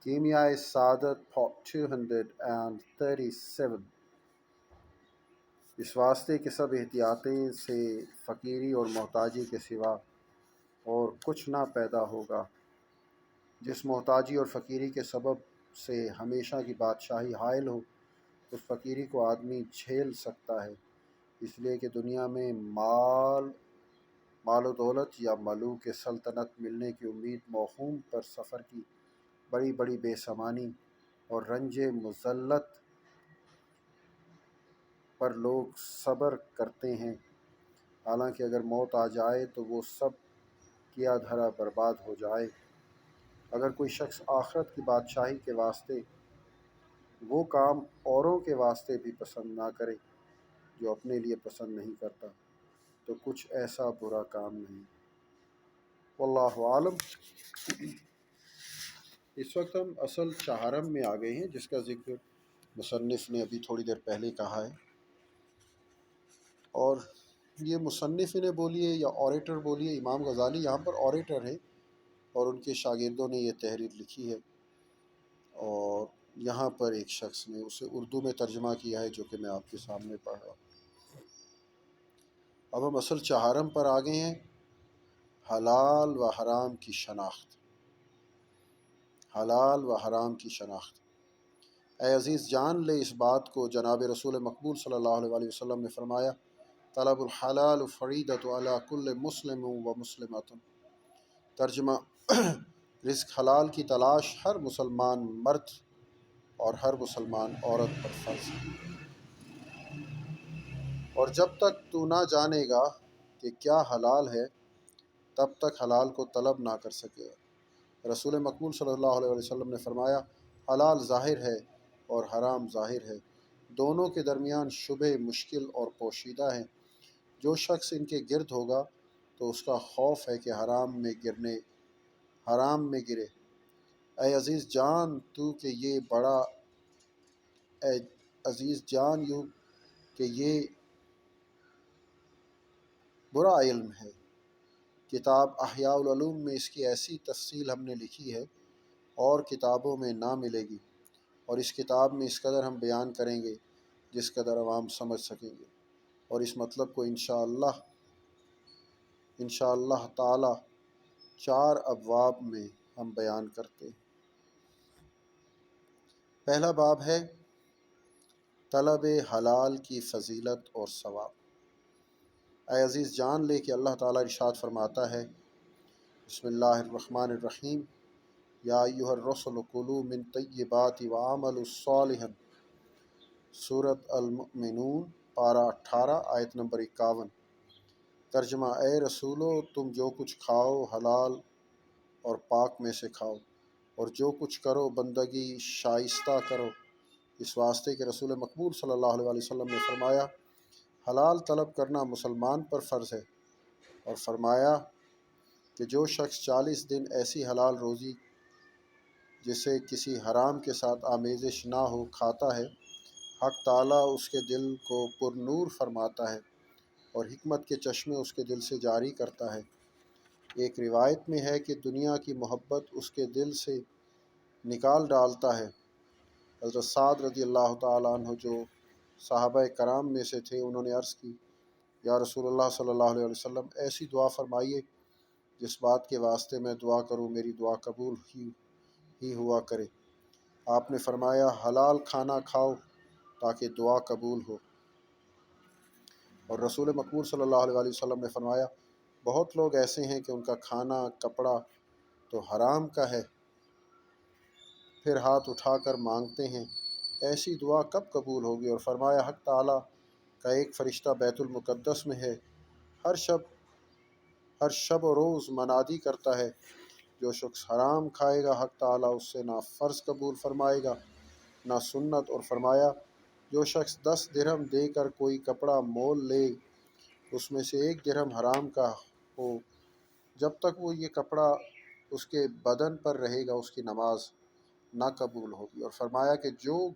کیمیائے سعادت Part 237۔ اس واسطے کہ سب احتیاطیں سے فقیری اور محتاجی کے سوا اور کچھ نہ پیدا ہوگا۔ جس محتاجی اور فقیری کے سبب سے ہمیشہ کی بادشاہی حائل ہو، اس فقیری کو آدمی جھیل سکتا ہے، اس لیے کہ دنیا میں مال و دولت یا ملوک سلطنت ملنے کی امید موہوم پر سفر کی بڑی بڑی بے سامانی اور رنج مذلت پر لوگ صبر کرتے ہیں، حالانکہ اگر موت آ جائے تو وہ سب کیا دھرا برباد ہو جائے۔ اگر کوئی شخص آخرت کی بادشاہی کے واسطے وہ کام اوروں کے واسطے بھی پسند نہ کرے جو اپنے لیے پسند نہیں کرتا، تو کچھ ایسا برا کام نہیں۔ واللہ عالم۔ اس وقت ہم اصل چہارم میں آ گئے ہیں، جس کا ذکر مصنف نے ابھی تھوڑی دیر پہلے کہا ہے، اور یہ مصنف نے بولیے یا اوریٹر بولیے، امام غزالی یہاں پر اوریٹر ہیں اور ان کے شاگردوں نے یہ تحریر لکھی ہے، اور یہاں پر ایک شخص نے اسے اردو میں ترجمہ کیا ہے جو کہ میں آپ کے سامنے پڑھ رہا ہوں۔ اب ہم اصل چہارم پر آ گئے ہیں، حلال و حرام کی شناخت۔ حلال و حرام کی شناخت۔ اے عزیز جان لے اس بات کو، جناب رسول مقبول صلی اللہ علیہ وسلم نے فرمایا، طلب الحلال فریضۃ علی کل مسلم و مسلمۃ۔ ترجمہ: رزق حلال کی تلاش ہر مسلمان مرد اور ہر مسلمان عورت پر فرض ہے، اور جب تک تو نہ جانے گا کہ کیا حلال ہے تب تک حلال کو طلب نہ کر سکے گا۔ رسول مقبول صلی اللہ علیہ وسلم نے فرمایا، حلال ظاہر ہے اور حرام ظاہر ہے، دونوں کے درمیان شبہ مشکل اور پوشیدہ ہیں، جو شخص ان کے گرد ہوگا تو اس کا خوف ہے کہ حرام میں گرے۔ اے عزیز جان یوں کہ یہ برا علم ہے۔ کتاب احیاء العلوم میں اس کی ایسی تفصیل ہم نے لکھی ہے اور کتابوں میں نہ ملے گی، اور اس کتاب میں اس قدر ہم بیان کریں گے جس قدر عوام سمجھ سکیں گے، اور اس مطلب کو انشاءاللہ تعالی 4 ابواب میں ہم بیان کرتے ہیں۔ پہلا باب ہے طلب حلال کی فضیلت اور ثواب۔ اے عزیز جان لے کہ اللہ تعالیٰ ارشاد فرماتا ہے، بسم اللہ الرحمن الرحیم، یا ایھا الرسل کلوا من طیبات وعملوا صالحا۔ سورۃ المؤمنون پارہ 18 آیت نمبر 51۔ ترجمہ: اے رسولو، تم جو کچھ کھاؤ حلال اور پاک میں سے کھاؤ، اور جو کچھ کرو بندگی شائستہ کرو، اس واسطے کہ رسول مقبول صلی اللہ علیہ وسلم نے فرمایا، حلال طلب کرنا مسلمان پر فرض ہے، اور فرمایا کہ جو شخص 40 دن ایسی حلال روزی جسے کسی حرام کے ساتھ آمیزش نہ ہو کھاتا ہے، حق تعالیٰ اس کے دل کو پر نور فرماتا ہے اور حکمت کے چشمے اس کے دل سے جاری کرتا ہے۔ ایک روایت میں ہے کہ دنیا کی محبت اس کے دل سے نکال ڈالتا ہے۔ حضرت سعد رضی اللہ تعالیٰ عنہ جو صحابہ کرام میں سے تھے، انہوں نے عرض کی، یا رسول اللہ صلی اللہ علیہ وسلم، ایسی دعا فرمائیے جس بات کے واسطے میں دعا کروں میری دعا قبول ہی ہوا کرے۔ آپ نے فرمایا، حلال کھانا کھاؤ تاکہ دعا قبول ہو۔ اور رسول مقبول صلی اللہ علیہ وسلم نے فرمایا، بہت لوگ ایسے ہیں کہ ان کا کھانا کپڑا تو حرام کا ہے، پھر ہاتھ اٹھا کر مانگتے ہیں، ایسی دعا کب قبول ہوگی؟ اور فرمایا، حق تعالیٰ کا ایک فرشتہ بیت المقدس میں ہے، ہر شب و روز منادی کرتا ہے، جو شخص حرام کھائے گا حق تعالیٰ اس سے نہ فرض قبول فرمائے گا نہ سنت، اور فرمایا، جو شخص 10 درہم دے کر کوئی کپڑا مول لے، اس میں سے 1 درہم حرام کا ہو، جب تک وہ یہ کپڑا اس کے بدن پر رہے گا اس کی نماز نہ قبول ہوگی۔ اور فرمایا کہ جو